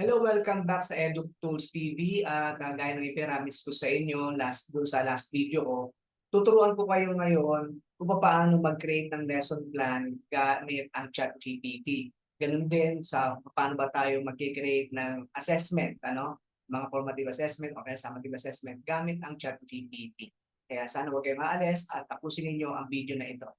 Hello, welcome back sa EduTools TV at gaya ng ipinamis ko sa inyo dun sa last video ko, tuturuan ko kayo ngayon kung paano mag-create ng lesson plan gamit ang ChatGPT. Ganun din sa paano ba tayo mag-create ng assessment, mga formative assessment o kaya summative assessment gamit ang ChatGPT. Kaya sana huwag kayo maalis at tapusin ninyo ang video na ito.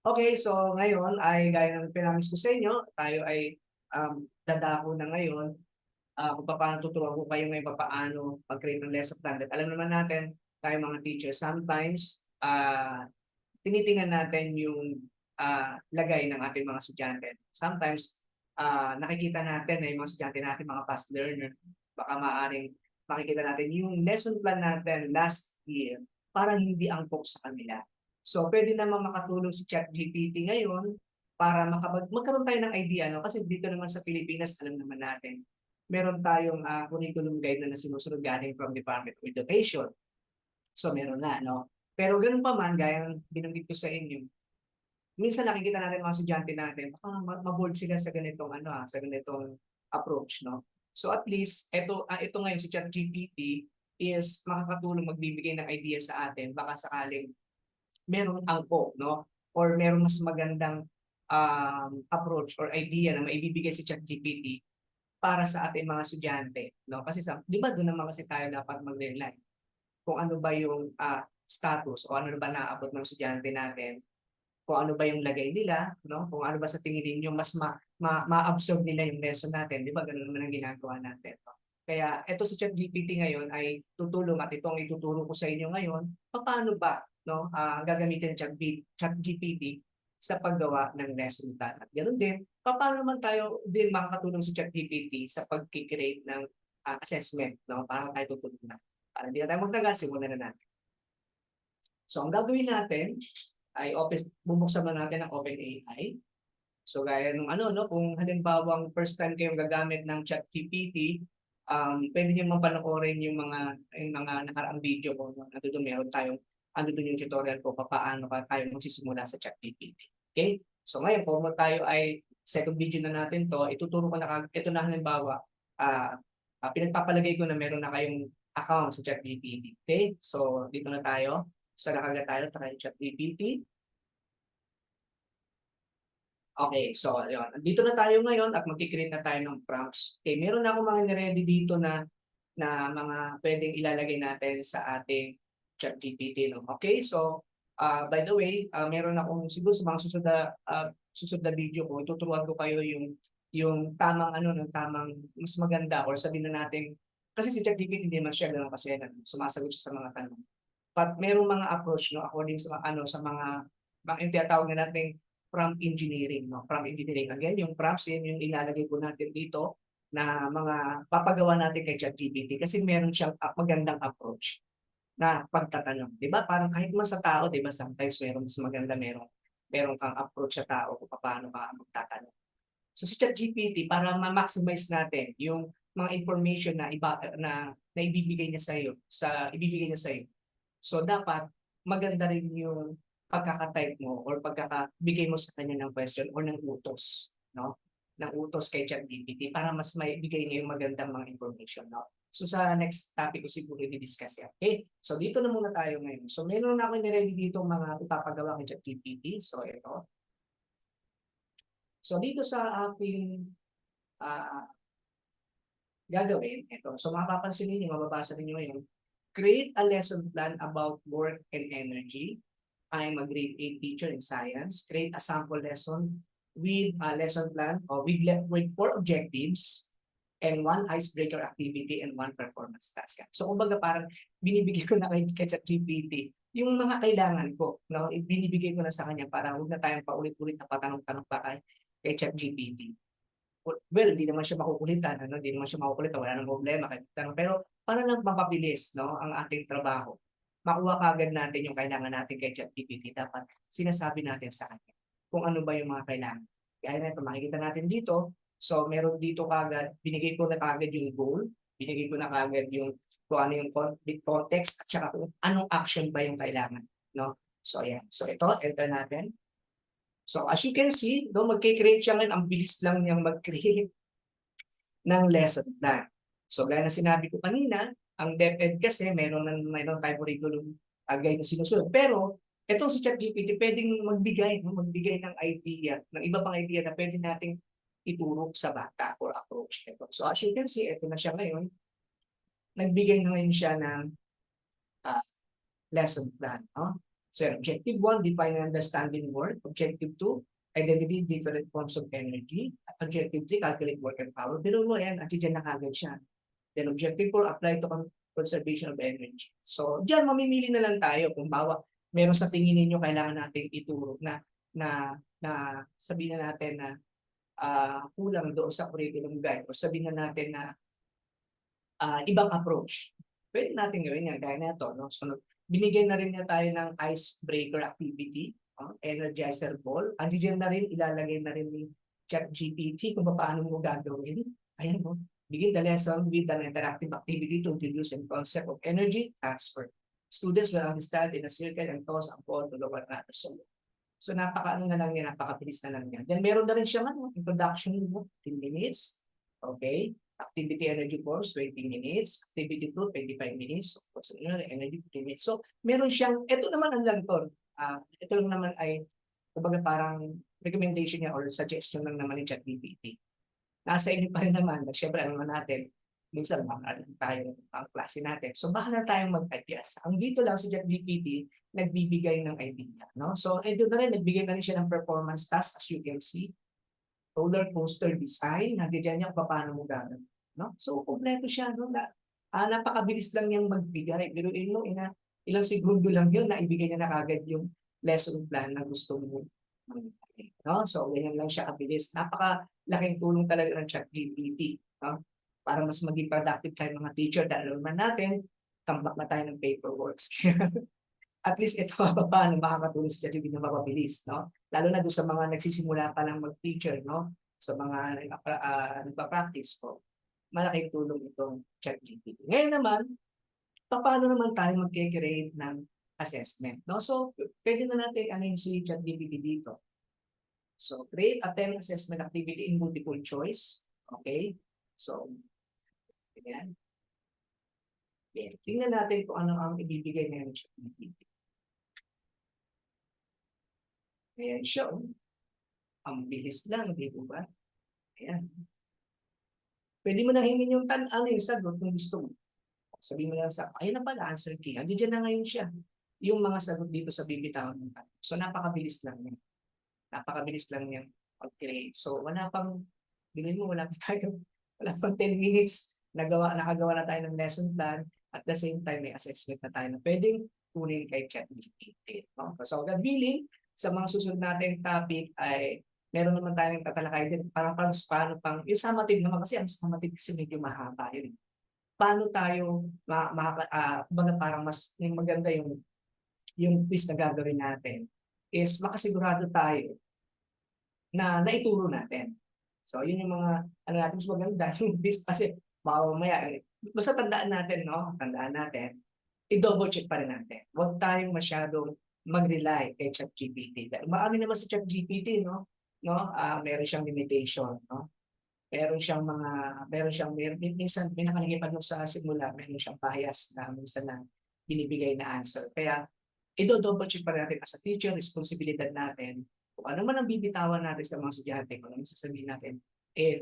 Okay, so ngayon ay gaya ng pinamis ko sa inyo, tayo ay dadako na ngayon kung paano tuturuan ko kayo ngayon paano mag-create ng lesson plan. At alam naman natin, tayo mga teachers, sometimes tinitingnan natin yung lagay ng ating mga estudyante. Sometimes nakikita natin na yung mga estudyante natin, mga fast learner, baka maaaring makikita natin yung lesson plan natin last year, parang hindi angkop sa kanila. So, pwede naman makatulong si ChatGPT ngayon para magkaroon tayo ng idea, no? Kasi dito naman sa Pilipinas, alam naman natin, meron tayong curriculum guide na sinusunod galing from Department of Education. So, meron na, no? Pero ganun pa man, gaya ng binanggit ko sa inyo, minsan nakikita natin mga estudyante natin, baka maboard sila sa ganitong sa ganitong approach, no? So at least ito ngayon si ChatGPT is makakatulong magbibigay ng idea sa atin baka sakaling merong angkop, no? Or merong mas magandang approach or idea na maibibigay si ChatGPT para sa ating mga estudyante, no? Kasi di ba doon naman kasi tayo dapat mag-rely kung ano ba yung status o ano ba naaabot ng estudyante natin, kung ano ba yung lagay nila, no? Kung ano ba sa tingin ninyo mas ma-absorb nila yung lesson natin, di ba? Ganun naman ang ginagawa natin. No? Kaya ito si ChatGPT ngayon ay tutulong at itong ituturo ko sa inyo ngayon, paano ba gagamitin ng ChatGPT sa paggawa ng lesson plan. At ganoon din, paano naman tayo din makakatulong si ChatGPT sa pag-create ng assessment, no? Para tayo tutulungan. Para hindi na tayo magtagal, simulan na natin. So ang gagawin natin ay bubuksan na natin ang OpenAI. So gaya nung no, kung halimbawang first time kayong gagamit ng ChatGPT, pwede niyo mapanoorin yung mga nakaraang video ko. No? Nandoon yung tutorial ko paano tayo magsisimula sa ChatGPT. Okay? So ngayon, kung tayo ay second video na natin to, ituturo ko na ito na halimbawa, pinagpapalagay ko na meron na kayong account sa ChatGPT. Okay? So dito na tayo. So nakagat tayo sa ChatGPT. Okay, so yun. Dito na tayo ngayon at magki-create na tayo ng prompts. Okay, meron na akong mga ni-ready dito na mga pwedeng ilalagay natin sa ating ChatGPT, no? Okay, so by the way, meron akong siguro sa mga susunod na video ko, tuturuan ko kayo yung tamang ng tamang mas maganda or sabihin na natin kasi si ChatGPT hindi man siya ganoon kasi sumasagot siya sa mga tanong. But merong mga approach, no, according sa yung tinatawag na nating prompt engineering, no? Prompt engineering. Again, yung prompts, yan yung ilalagay po natin dito na mga papagawa natin kay ChatGPT kasi meron siyang magandang approach na pagtatanong. Di ba? Parang kahit man sa tao, di ba, sometimes meron mas maganda, meron kang approach sa tao kung paano ka magtatanong. So si ChatGPT, para ma-maximize natin yung mga information na ibibigay niya ibibigay niya sa iyo. So dapat maganda rin yung pagkaka-type mo or pagkakabigay mo sa kanya ng question or ng utos, no? Ng utos kay ChatGPT para mas maibigay niya yung magandang mga information, no? So sa next topic ko siguro i-discuss yan. Okay? So dito na muna tayo ngayon. So meron na ako ni-ready dito mga ipapagawa kay ChatGPT. So ito. So dito sa ating uh, gagawin, ito. So mapapansin niyo, mababasa niyo ngayon, create a lesson plan about work and energy. I'm a grade 8 teacher in science. Create a sample lesson with a lesson plan or with 4 objectives and 1 icebreaker activity and 1 performance task. So kumbaga parang binibigay ko na kay ChatGPT yung mga kailangan ko. No? Binibigay ko na sa kanya para huwag na tayong paulit-ulit na patanong-tanong pa kay ChatGPT. Well, di naman siya makukulitan, Di naman siya makukulitan, wala nang problema kahit tanong. Pero para lang mapabilis, no, ang ating trabaho, makuha kaagad natin yung kailangan natin kay ChatGPT, dapat sinasabi natin sa kanya kung ano ba yung mga kailangan. Kaya na ito, makikita natin dito. So, meron dito kaagad, binigay ko na kaagad yung goal, binigay ko na kaagad yung kung ano yung context at saka kung anong action ba yung kailangan, no? So ayan. So ito, enter natin. So as you can see, no, magkikreate siya ngayon. Ang bilis lang niyang mag-create ng lesson plan. So gaya na sinabi ko kanina, ang DepEd kasi meron tayong curriculum guide na sinusunod. Pero itong si ChatGPT pwedeng magbigay ng idea, ng iba pang idea na pwede nating ituro sa bata or approach ito. So as you can see, ito na siya ngayon. Nagbigay na ngayon siya ng uh, lesson plan. No? So objective 1, define and understanding work. Objective 2, identity different forms of energy. At objective 3, calculate work and power. Pero mo yan, at dyan na kagad siya. Then objective 4, apply to conservation of energy. So dyan, mamimili na lang tayo kung bawa meron sa tingin ninyo kailangan natin ituro na sabihin na natin na kulang doon sa curriculum guide o sabihin na natin na ibang approach. Pwede natin gawin yan, gaya na ito. No? So, binigyan na rin niya tayo ng icebreaker activity, energizer ball. Andiyan na rin, ilalagay na rin ni ChatGPT kung paano mo gagawin. Ayan mo. Begin the lesson with an interactive activity to introduce the concept of energy transfer. Students will understand in a circle and toss a ball to lower another. So napaka-ano na lang yan, napakabilis na lang yan. Then meron na rin siya introduction, 10 minutes. Okay. Activity energy course, 20 minutes. Activity 2, 25 minutes. So, energy 15 minutes. So, meron siyang, ito naman ang lang to. Ito lang naman ay, kumbaga parang recommendation niya or suggestion lang naman ni ChatGPT. Nasa inyo pa rin naman. Siyempre, alam naman natin, minsan tayo ang klase natin. So, bahala tayong mag-adjust. Ang dito lang si ChatGPT, nagbibigay ng idea. No? So, ito na rin, nagbigay na rin siya ng performance task as you can see. Roller coaster design, nandiyan niya kung paano mo gagawin. No? So, kompleto siya. No? Napakabilis lang niyang magbigay. Pero ilang segundo lang yun na ibigay niya na kagad yung lesson plan na gusto mo. No? So, ganyan lang siya kabilis. Napakalaking tulong talaga ng ChatGPT. No? Para mas maging productive tayo mga teacher. Dahil naman natin, tambak na tayo ng paperworks. At least ito paano makakatulong sa ChatGPT na mapabilis, no? Lalo na doon sa mga nagsisimula pa lang mag-teacher, no? Sa mga nagpa-practice ko, malaking tulong itong ChatGPT. Ngayon naman, paano naman tayo mag-create ng assessment, no? So, pwede na natin ano yung si ChatGPT dito. So, create a 10 assessment activity in multiple choice. Okay? So, ganyan. Tingnan natin kung ano ang ibibigay ng ChatGPT. Ayan siya. Ang bilis lang, di ba? Ayan. Pwede mo na hingin yung yung sagot kung gusto mo. Sabihin mo lang ayun na pala, answer key. Andiyan na ngayon siya. Yung mga sagot dito sa bibitawan ng tanong. So, napakabilis lang yan. Napakabilis lang yan pag-create. So, bilhin mo, wala pang 10 minutes. Nakagawa na tayo ng lesson plan. At the same time, may assessment na tayo na pwedeng kunin kay ChatGPT. No? So, God willing, sa mga susunod nating topic ay meron naman tayong tatalakay din paano pang yung summative naman kasi ang summative kasi medyo mahaba yun. Paano tayo parang mas yung maganda yung quiz na gagawin natin is makasigurado tayo na naituro natin. So yun yung mga natin mas maganda yung quiz kasi mamaya basta tandaan natin i-double check pa rin natin. Huwag tayong masyadong mag-rely kay ChatGPT. Dahil marami naman sa ChatGPT, no? Meron siyang limitation, no? Minsan, may nakalagay pa sa simula, meron siyang bias na minsan na binibigay na answer. Kaya, i-double check pa rin natin as a teacher, responsibilidad natin. Kung ano man ang bibitawan natin sa mga estudyante, kung ano sasabihin natin,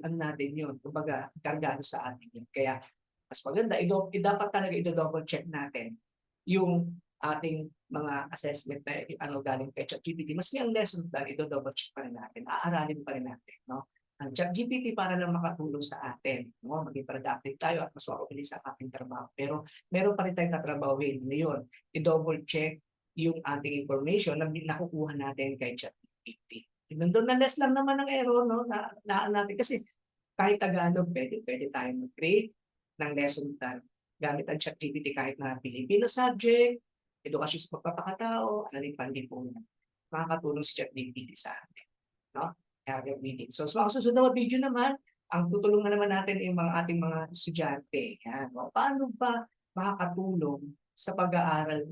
ano natin yun, kumbaga, kargado sa atin yun. Kaya, mas maganda, dapat talaga i-double check natin yung ating mga assessment na galing kay ChatGPT. Maski ang lesson plan, i-double check pa rin natin, aaralin pa rin natin. No? Ang ChatGPT para lang makatulong sa atin, no? Maging productive tayo at mas mapabilis ang ating trabaho. Pero meron pa rin tayong tatrabawin. Ngayon, i-double check yung ating information na nakukuha natin kay ChatGPT. Doon na less lang naman ang error, no? Natin. Kasi kahit Tagalog, pwede tayong mag-create ng lesson plan gamit ang ChatGPT kahit na Filipino subject, edukasyon sa pagpapakatao, aling panlipunan. Makakatulong si ChatGPT sa atin. No? Kaya gagawin. So, sa susunod na video naman, ang tutulungan naman natin yung ating mga estudyante. Yan. Paano ba makakatulong sa pag-aaral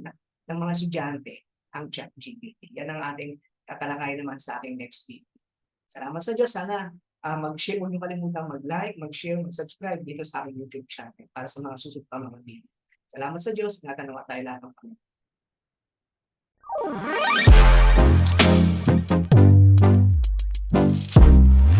ng mga estudyante ang ChatGPT. Yan ang ating tatalakayin naman sa aking next video. Salamat sa Diyos. Sana mag-share, huwag niyo kalimutang mag-like, mag-share, mag-subscribe dito sa aking YouTube channel para sa mga susunod pa mga video. Salamat sa Diyos. Ingatan naman tayo lahat ng Panginoon.